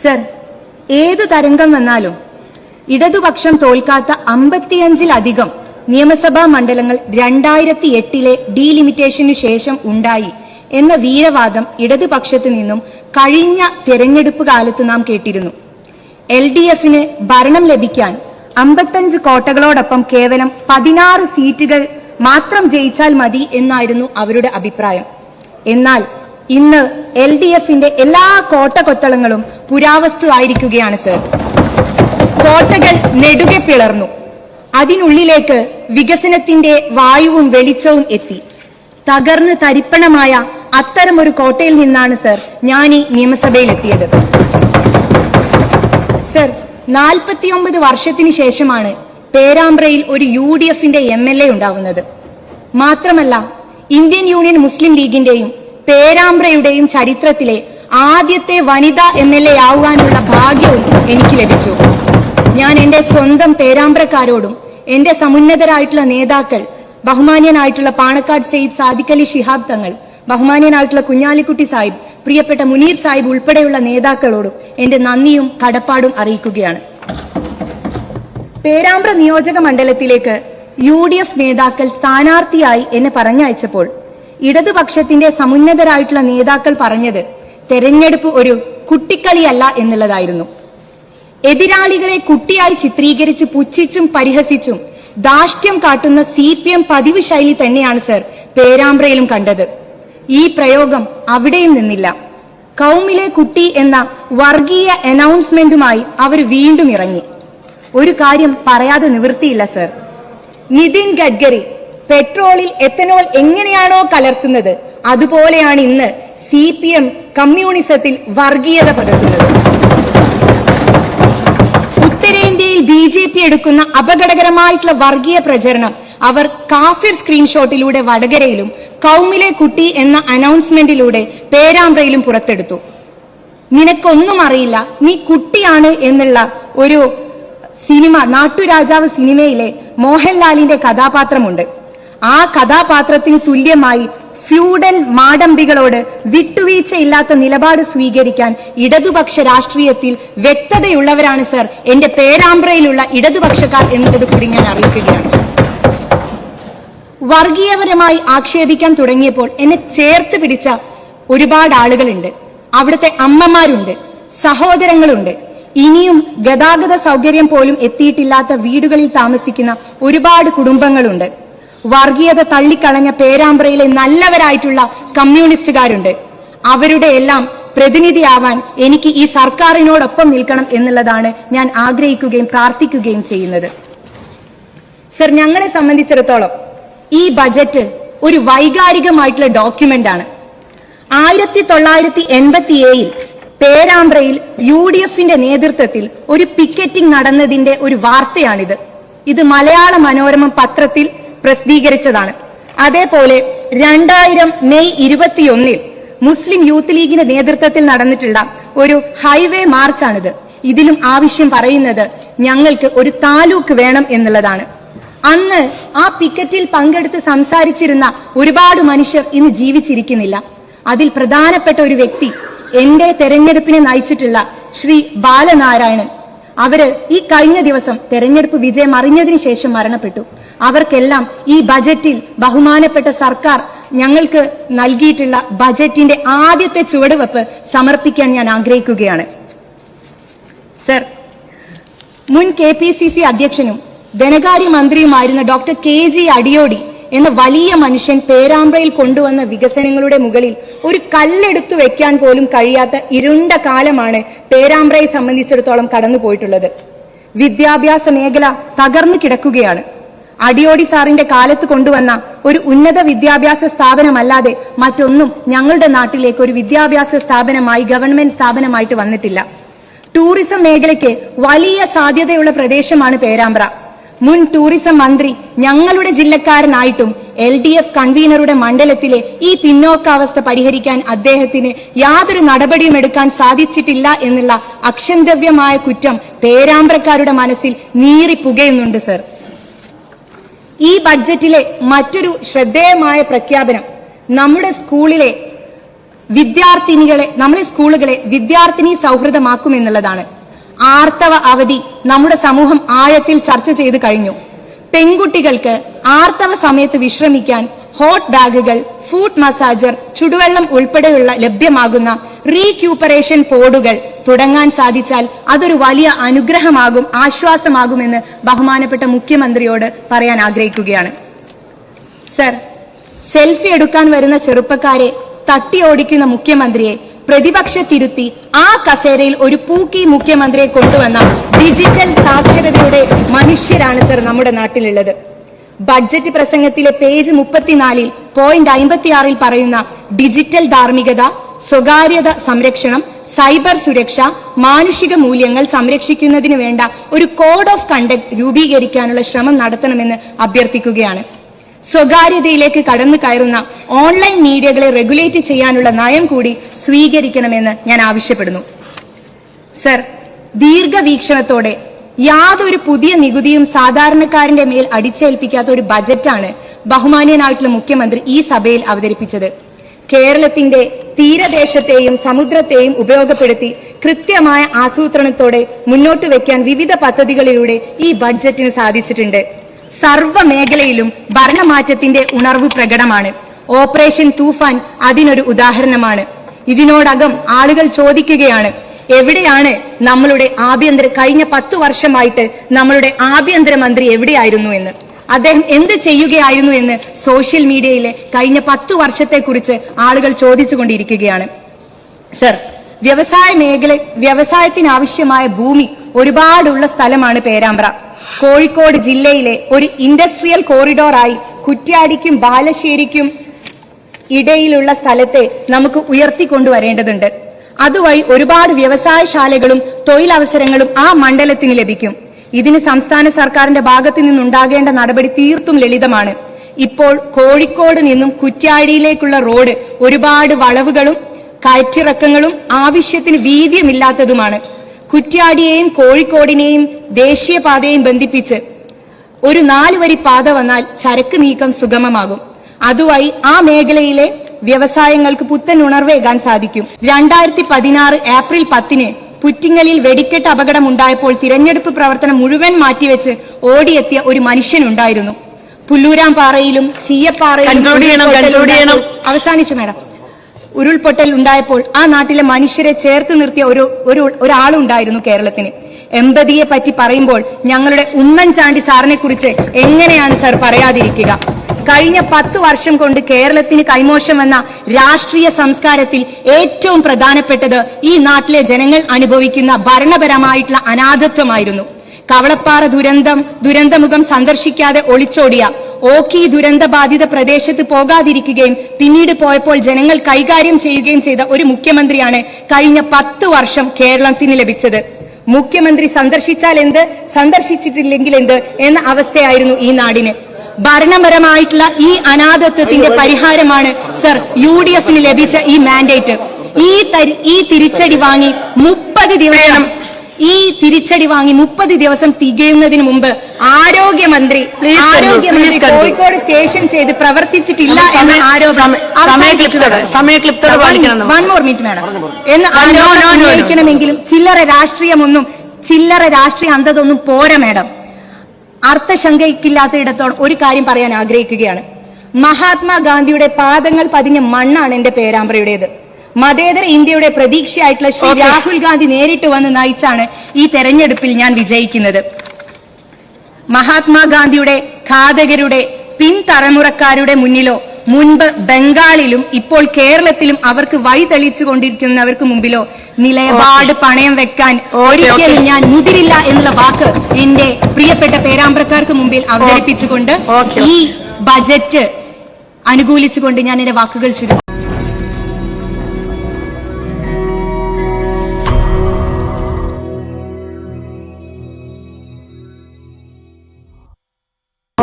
Sir, ഏതു തരംഗം വന്നാലും ഇടതുപക്ഷം തോൽക്കാത്ത 55-ലധികം നിയമസഭാ മണ്ഡലങ്ങൾ 2008-ലെ ഡീലിമിറ്റേഷനു ശേഷം ഉണ്ടായി എന്ന വീരവാദം ഇടതുപക്ഷത്തു നിന്നും കഴിഞ്ഞ തെരഞ്ഞെടുപ്പ് കാലത്ത് നാം കേട്ടിരുന്നു. LDFന് ഭരണം ലഭിക്കാൻ 55 കോട്ടകളോടൊപ്പം കേവലം 16 സീറ്റുകൾ മാത്രം ജയിച്ചാൽ മതി എന്നായിരുന്നു അവരുടെ അഭിപ്രായം. എന്നാൽ ഇന്ന് LDFന്റെ എല്ലാ കോട്ടകൊത്തളങ്ങളും പുരാവസ്തു ആയിരിക്കുകയാണ് സർ. കോട്ടകൾ നെടുകെ പിളർന്നു. അതിനുള്ളിലേക്ക് വികസനത്തിന്റെ വായുവും വെളിച്ചവും എത്തി. തകർന്ന് തരിപ്പണമായ അത്തരമൊരു കോട്ടയിൽ നിന്നാണ് സർ ഞാൻ ഈ നിയമസഭയിലെത്തിയത്. സർ, 49 വർഷത്തിന് ശേഷമാണ് പേരാമ്പ്രയിൽ ഒരു UDFന്റെ MLA ഉണ്ടാവുന്നത്. മാത്രമല്ല, ഇന്ത്യൻ യൂണിയൻ മുസ്ലിം ലീഗിന്റെയും പേരാമ്പ്രയുടെയും ചരിത്രത്തിലെ ആദ്യത്തെ വനിതാ MLA ആവാനുള്ള ഭാഗ്യവും എനിക്ക് ലഭിച്ചു. ഞാൻ എന്റെ സ്വന്തം പേരാമ്പ്രക്കാരോടും എന്റെ സമുന്നതരായിട്ടുള്ള നേതാക്കൾ, ബഹുമാന്യനായിട്ടുള്ള പാണക്കാട് സെയ്ദ് സാദിഖ് അലി ശിഹാബ് തങ്ങൾ, ബഹുമാന്യനായിട്ടുള്ള കുഞ്ഞാലിക്കുട്ടി സാഹിബ്, പ്രിയപ്പെട്ട മുനീർ സാഹിബ് ഉൾപ്പെടെയുള്ള നേതാക്കളോടും എന്റെ നന്ദിയും കടപ്പാടും അറിയിക്കുകയാണ്. പേരാമ്പ്ര നിയോജക മണ്ഡലത്തിലേക്ക് UDF നേതാക്കൾ സ്ഥാനാർത്ഥിയായി എന്നെ പറഞ്ഞയച്ചപ്പോൾ ഇടതുപക്ഷത്തിന്റെ സമുന്നതരായിട്ടുള്ള നേതാക്കൾ പറഞ്ഞത് തെരഞ്ഞെടുപ്പ് ഒരു കുട്ടിക്കളിയല്ല എന്നുള്ളതായിരുന്നു. എതിരാളികളെ കുട്ടിയായി ചിത്രീകരിച്ച് പുച്ഛിച്ചും പരിഹസിച്ചും ധാർഷ്ട്യം കാട്ടുന്ന CPM പതിവ് ശൈലി തന്നെയാണ് സർ പേരാമ്പ്രയിലും കണ്ടത്. ഈ പ്രയോഗം അവിടെയും നിന്നില്ല. കൗമിലെ കുട്ടി എന്ന വർഗീയ അനൗൺസ്മെന്റുമായി അവർ വീണ്ടും ഇറങ്ങി. ഒരു കാര്യം പറയാതെ നിവൃത്തിയില്ല സർ. നിതിൻ ഗഡ്കരി പെട്രോളിൽ എത്തനോൾ എങ്ങനെയാണോ കലർത്തുന്നത്, അതുപോലെയാണ് ഇന്ന് CPM കമ്മ്യൂണിസത്തിൽ വർഗീയത പടർത്തുന്നത്. ഉത്തരേന്ത്യയിൽ BJP എടുക്കുന്ന അപകടകരമായിട്ടുള്ള വർഗീയ പ്രചരണം അവർ കാഫിർ സ്ക്രീൻഷോട്ടിലൂടെ വടകരയിലും കൗമിലെ കുട്ടി എന്ന അനൗൺസ്മെന്റിലൂടെ പേരാമ്പ്രയിലും പുറത്തെടുത്തു. നിനക്കൊന്നും അറിയില്ല, നീ കുട്ടിയാണ് എന്നുള്ള ഒരു സിനിമ, നാട്ടുരാജാവ് സിനിമയിലെ മോഹൻലാലിന്റെ കഥാപാത്രമുണ്ട്. ആ കഥാപാത്രത്തിന് തുല്യമായി ഫ്യൂഡൽ മാടമ്പികളോട് വിട്ടുവീഴ്ചയില്ലാത്ത നിലപാട് സ്വീകരിക്കാൻ ഇടതുപക്ഷ രാഷ്ട്രീയത്തിൽ വ്യക്തതയുള്ളവരാണ് സർ എന്റെ പേരാമ്പ്രയിലുള്ള ഇടതുപക്ഷക്കാർ എന്നുള്ളത് കൂടി ഞാൻ അറിയിക്കുകയാണ്. വർഗീയപരമായി ആക്ഷേപിക്കാൻ തുടങ്ങിയപ്പോൾ എന്നെ ചേർത്ത് പിടിച്ച ഒരുപാട് ആളുകളുണ്ട്. അവിടുത്തെ അമ്മമാരുണ്ട്, സഹോദരങ്ങളുണ്ട്. ഇനിയും ഗതാഗത സൗകര്യം പോലും എത്തിയിട്ടില്ലാത്ത വീടുകളിൽ താമസിക്കുന്ന ഒരുപാട് കുടുംബങ്ങളുണ്ട്. വർഗീയത തള്ളിക്കളഞ്ഞ പേരാമ്പ്രയിലെ നല്ലവരായിട്ടുള്ള കമ്മ്യൂണിസ്റ്റുകാരുണ്ട്. അവരുടെ എല്ലാം പ്രതിനിധിയാവാൻ എനിക്ക് ഈ സർക്കാരിനോടൊപ്പം നിൽക്കണം എന്നുള്ളതാണ് ഞാൻ ആഗ്രഹിക്കുകയും പ്രാർത്ഥിക്കുകയും ചെയ്യുന്നത്. സർ, ഞങ്ങളെ സംബന്ധിച്ചിടത്തോളം ഈ ബജറ്റ് ഒരു വൈകാരികമായിട്ടുള്ള ഡോക്യുമെന്റ് ആണ്. 1987 പേരാമ്പ്രയിൽ UDFന്റെ നേതൃത്വത്തിൽ ഒരു പിക്കറ്റിംഗ് നടന്നതിന്റെ ഒരു വാർത്തയാണിത്. ഇത് മലയാള മനോരമ പത്രത്തിൽ പ്രസിദ്ധീകരിച്ചതാണ്. അതേപോലെ 2000 മെയ് 21 മുസ്ലിം യൂത്ത് ലീഗിന്റെ നേതൃത്വത്തിൽ നടന്നിട്ടുള്ള ഒരു ഹൈവേ മാർച്ചാണിത്. ഇതിലും ആവശ്യം പറയുന്നത് ഞങ്ങൾക്ക് ഒരു താലൂക്ക് വേണം എന്നുള്ളതാണ്. അന്ന് ആ പിക്കറ്റിൽ പങ്കെടുത്ത് സംസാരിച്ചിരുന്ന ഒരുപാട് മനുഷ്യർ ഇന്ന് ജീവിച്ചിരിക്കുന്നില്ല. അതിൽ പ്രധാനപ്പെട്ട ഒരു വ്യക്തി എന്റെ തെരഞ്ഞെടുപ്പിനെ നയിച്ചിട്ടുള്ള ശ്രീ ബാലനാരായണൻ. അവര് ഈ കഴിഞ്ഞ ദിവസം തെരഞ്ഞെടുപ്പ് വിജയം അറിഞ്ഞതിന് ശേഷം മരണപ്പെട്ടു. അവർക്കെല്ലാം ഈ ബജറ്റിൽ ബഹുമാനപ്പെട്ട സർക്കാർ ഞങ്ങൾക്ക് നൽകിയിട്ടുള്ള ബജറ്റിന്റെ ആദ്യത്തെ ചുവടുവെപ്പ് സമർപ്പിക്കാൻ ഞാൻ ആഗ്രഹിക്കുകയാണ്. സർ, മുൻ KPCC അധ്യക്ഷനും ധനകാര്യമന്ത്രിയുമായിരുന്ന ഡോക്ടർ KG അടിയോടി എന്ന വലിയ മനുഷ്യൻ പേരാമ്പ്രയിൽ കൊണ്ടുവന്ന വികസനങ്ങളുടെ മുകളിൽ ഒരു കല്ലെടുത്തു വെക്കാൻ പോലും കഴിയാത്ത ഇരുണ്ട കാലമാണ് പേരാമ്പ്രയെ സംബന്ധിച്ചിടത്തോളം കടന്നുപോയിട്ടുള്ളത്. വിദ്യാഭ്യാസ മേഖല തകർന്നു കിടക്കുകയാണ്. അടിയോടി സാറിന്റെ കാലത്ത് കൊണ്ടുവന്ന ഒരു ഉന്നത വിദ്യാഭ്യാസ സ്ഥാപനമല്ലാതെ മറ്റൊന്നും ഞങ്ങളുടെ നാട്ടിലേക്ക് ഒരു വിദ്യാഭ്യാസ സ്ഥാപനമായി, ഗവൺമെന്റ് സ്ഥാപനമായിട്ട് വന്നിട്ടില്ല. ടൂറിസം മേഖലയ്ക്ക് വലിയ സാധ്യതയുള്ള പ്രദേശമാണ് പേരാമ്പ്ര. മുൻ ടൂറിസം മന്ത്രി ഞങ്ങളുടെ ജില്ലക്കാരനായിട്ടും LDF കൺവീനറുടെ മണ്ഡലത്തിലെ ഈ പിന്നോക്കാവസ്ഥ പരിഹരിക്കാൻ അദ്ദേഹത്തിന് യാതൊരു നടപടിയും എടുക്കാൻ സാധിച്ചിട്ടില്ല എന്നുള്ള അക്ഷന്തവ്യമായ കുറ്റം പേരാമ്പ്രക്കാരുടെ മനസ്സിൽ നീറിപ്പുകയുന്നുണ്ട് സർ. ഈ ബഡ്ജറ്റിലെ മറ്റൊരു ശ്രദ്ധേയമായ പ്രഖ്യാപനം നമ്മുടെ സ്കൂളിലെ നമ്മളെ സ്കൂളുകളെ വിദ്യാർത്ഥിനി സൗഹൃദമാക്കുമെന്നുള്ളതാണ്. ആർത്തവ അവധി നമ്മുടെ സമൂഹം ആഴത്തിൽ ചർച്ച ചെയ്ത് കഴിഞ്ഞു. പെൺകുട്ടികൾക്ക് ആർത്തവ സമയത്ത് വിശ്രമിക്കാൻ ഹോട്ട് ബാഗുകൾ, ഫുഡ് മസാജർ, ചുടുവെള്ളം ഉൾപ്പെടെയുള്ള ലഭ്യമാകുന്ന റീക്യൂപ്പറേഷൻ പോഡുകൾ തുടങ്ങാൻ സാധിച്ചാൽ അതൊരു വലിയ അനുഗ്രഹമാകും, ആശ്വാസമാകുമെന്ന് ബഹുമാനപ്പെട്ട മുഖ്യമന്ത്രിയോട് പറയാൻ ആഗ്രഹിക്കുകയാണ്. സർ, സെൽഫി എടുക്കാൻ വരുന്ന ചെറുപ്പക്കാരെ തട്ടിയോടിക്കുന്ന മുഖ്യമന്ത്രിയെ പ്രതിപക്ഷത്തിരുത്തി ആ കസേരയിൽ ഒരു പൂക്കി മുഖ്യമന്ത്രിയെ കൊണ്ടുവന്ന ഡിജിറ്റൽ സാക്ഷരതയുടെ മനുഷ്യരാണ് സർ നമ്മുടെ നാട്ടിലുള്ളത്. ബഡ്ജറ്റ് പ്രസംഗത്തിലെ പേജ് 34 പോയിന്റ് 56 പറയുന്ന ഡിജിറ്റൽ ധാർമ്മികത, സ്വകാര്യത സംരക്ഷണം, സൈബർ സുരക്ഷ, മാനുഷിക മൂല്യങ്ങൾ സംരക്ഷിക്കുന്നതിന് വേണ്ട ഒരു കോഡ് ഓഫ് കണ്ടക്ട് രൂപീകരിക്കാനുള്ള ശ്രമം നടത്തണമെന്ന് അഭ്യർത്ഥിക്കുകയാണ്. സ്വകാര്യതയിലേക്ക് കടന്നു കയറുന്ന ഓൺലൈൻ മീഡിയകളെ റെഗുലേറ്റ് ചെയ്യാനുള്ള നയം കൂടി സ്വീകരിക്കണമെന്ന് ഞാൻ ആവശ്യപ്പെടുന്നു. സർ, ദീർഘവീക്ഷണത്തോടെ യാതൊരു പുതിയ നികുതിയും സാധാരണക്കാരന്റെ മേൽ അടിച്ചേൽപ്പിക്കാത്ത ഒരു ബജറ്റാണ് ബഹുമാന്യനായിട്ടുള്ള മുഖ്യമന്ത്രി ഈ സഭയിൽ അവതരിപ്പിച്ചത്. കേരളത്തിന്റെ തീരദേശത്തെയും സമുദ്രത്തെയും ഉപയോഗപ്പെടുത്തി കൃത്യമായ ആസൂത്രണത്തോടെ മുന്നോട്ട് വയ്ക്കാൻ വിവിധ പദ്ധതികളിലൂടെ ഈ ബഡ്ജറ്റിന് സാധിച്ചിട്ടുണ്ട്. സർവ്വ മേഖലയിലും ഭരണമാറ്റത്തിന്റെ ഉണർവ് പ്രകടമാണ്. ഓപ്പറേഷൻ തൂഫാൻ അതിനൊരു ഉദാഹരണമാണ്. ഇതിനോടകം ആളുകൾ ചോദിക്കുകയാണ്, എവിടെയാണ് നമ്മളുടെ കഴിഞ്ഞ 10 വർഷമായിട്ട് നമ്മളുടെ ആഭ്യന്തരമന്ത്രി എവിടെയായിരുന്നു എന്ന്, അദ്ദേഹം എന്ത് ചെയ്യുകയായിരുന്നു എന്ന് സോഷ്യൽ മീഡിയയിലെ കഴിഞ്ഞ 10 വർഷത്തെക്കുറിച്ച് ആളുകൾ ചോദിച്ചുകൊണ്ടിരിക്കുകയാണ്. സർ, വ്യവസായത്തിനാവശ്യമായ ഭൂമി ഒരുപാടുള്ള സ്ഥലമാണ് പേരാമ്പ്ര. കോഴിക്കോട് ജില്ലയിലെ ഒരു ഇൻഡസ്ട്രിയൽ കോറിഡോറായി കുറ്റ്യാടിക്കും ബാലശ്ശേരിക്കും ഇടയിലുള്ള സ്ഥലത്തെ നമുക്ക് ഉയർത്തിക്കൊണ്ടുവരേണ്ടതുണ്ട്. അതുവഴി ഒരുപാട് വ്യവസായശാലകളും തൊഴിലവസരങ്ങളും ആ മണ്ഡലത്തിന് ലഭിക്കും. ഇതിന് സംസ്ഥാന സർക്കാരിന്റെ ഭാഗത്തു നിന്നുണ്ടാകേണ്ട നടപടി തീർത്തും ലളിതമാണ്. ഇപ്പോൾ കോഴിക്കോട് നിന്നും കുറ്റ്യാടിയിലേക്കുള്ള റോഡ് ഒരുപാട് വളവുകളും കയറ്റിറക്കങ്ങളും ആവശ്യത്തിന് വീതിയുമില്ലാത്തതുമാണ്. കുറ്റ്യാടിയെയും കോഴിക്കോടിനെയും ദേശീയപാതയെയും ബന്ധിപ്പിച്ച് ഒരു 4 വരി പാത വന്നാൽ ചരക്ക് നീക്കം സുഗമമാകും. അതുവഴി ആ മേഖലയിലെ വ്യവസായങ്ങൾക്ക് പുത്തൻ ഉണർവേകാൻ സാധിക്കും. 2016 ഏപ്രിൽ 10 പുറ്റിങ്ങലിൽ വെടിക്കെട്ട് അപകടം ഉണ്ടായപ്പോൾ തിരഞ്ഞെടുപ്പ് പ്രവർത്തനം മുഴുവൻ മാറ്റിവെച്ച് ഓടിയെത്തിയ ഒരു മനുഷ്യനുണ്ടായിരുന്നു. പുല്ലൂരാംപാറയിലും ചീയപ്പാറയിലും അവസാനിച്ചു മേഡം. ഉരുൾപൊട്ടൽ ഉണ്ടായപ്പോൾ ആ നാട്ടിലെ മനുഷ്യരെ ചേർത്ത് നിർത്തിയ ഒരാളുണ്ടായിരുന്നു കേരളത്തിന്. എമ്പതിയെ പറ്റി പറയുമ്പോൾ ഞങ്ങളുടെ ഉമ്മൻചാണ്ടി സാറിനെ കുറിച്ച് എങ്ങനെയാണ് സർ പറയാതിരിക്കുക? കഴിഞ്ഞ 10 വർഷം കൊണ്ട് കേരളത്തിന് കൈമോശം വന്ന രാഷ്ട്രീയ സംസ്കാരത്തിൽ ഏറ്റവും പ്രധാനപ്പെട്ടത് ഈ നാട്ടിലെ ജനങ്ങൾ അനുഭവിക്കുന്ന ഭരണപരമായിട്ടുള്ള അനാഥത്വമായിരുന്നു. കവളപ്പാറ ദുരന്തമുഖം സന്ദർശിക്കാതെ ഒളിച്ചോടിയ, ഓഖി ദുരന്ത ബാധിത പ്രദേശത്ത് പോകാതിരിക്കുകയും പിന്നീട് പോയപ്പോൾ ജനങ്ങൾ കൈകാര്യം ചെയ്യുകയും ചെയ്ത ഒരു മുഖ്യമന്ത്രിയാണ് കഴിഞ്ഞ 10 വർഷം കേരളത്തിന് ലഭിച്ചത്. മുഖ്യമന്ത്രി സന്ദർശിച്ചാൽ എന്ത്, സന്ദർശിച്ചിട്ടില്ലെങ്കിൽ എന്ത് എന്ന അവസ്ഥയായിരുന്നു ഈ നാടിന്. ഭരണപരമായിട്ടുള്ള ഈ അനാഥത്വത്തിന്റെ പരിഹാരമാണ് സർ UDFന് ലഭിച്ച ഈ മാൻഡേറ്റ്. ഈ തിരിച്ചടി വാങ്ങി 30 ദിവസം തികയുന്നതിന് മുമ്പ് ആരോഗ്യമന്ത്രി കോഴിക്കോട് സ്റ്റേഷൻ ചെയ്ത് പ്രവർത്തിച്ചിട്ടില്ല എന്ന ആരോപണം എന്ന് ആരോപിക്കണമെങ്കിലും ചില്ലറ രാഷ്ട്രീയ അന്ധതൊന്നും പോരാ മേഡം. അർത്ഥശങ്കയ്ക്കില്ലാത്തയിടത്തോളം ഒരു കാര്യം പറയാൻ ആഗ്രഹിക്കുകയാണ്. മഹാത്മാഗാന്ധിയുടെ പാദങ്ങൾ പതിഞ്ഞ മണ്ണാണ് എന്റെ പേരാമ്പ്രയുടേത്. മതേതര ഇന്ത്യയുടെ പ്രതീക്ഷയായിട്ടുള്ള ശ്രീ രാഹുൽ ഗാന്ധി നേരിട്ട് വന്ന് നയിച്ചാണ് ഈ തെരഞ്ഞെടുപ്പിൽ ഞാൻ വിജയിക്കുന്നത്. മഹാത്മാഗാന്ധിയുടെ ഘാതകരുടെ പിൻതലമുറക്കാരുടെ മുൻപ് ബംഗാളിലും ഇപ്പോൾ കേരളത്തിലും അവർക്ക് വഴി തെളിച്ചു കൊണ്ടിരിക്കുന്നവർക്ക് മുമ്പിലോ നിലപാട് പണയം വെക്കാൻ ഒരിക്കലും ഞാൻ മുതിരില്ല എന്നുള്ള വാക്ക് എന്റെ പ്രിയപ്പെട്ട പേരാമ്പ്രക്കാർക്ക് മുമ്പിൽ അവതരിപ്പിച്ചുകൊണ്ട് ഈ ബജറ്റ് അനുകൂലിച്ചുകൊണ്ട് ഞാൻ എന്റെ വാക്കുകൾ ചുരുക്കും.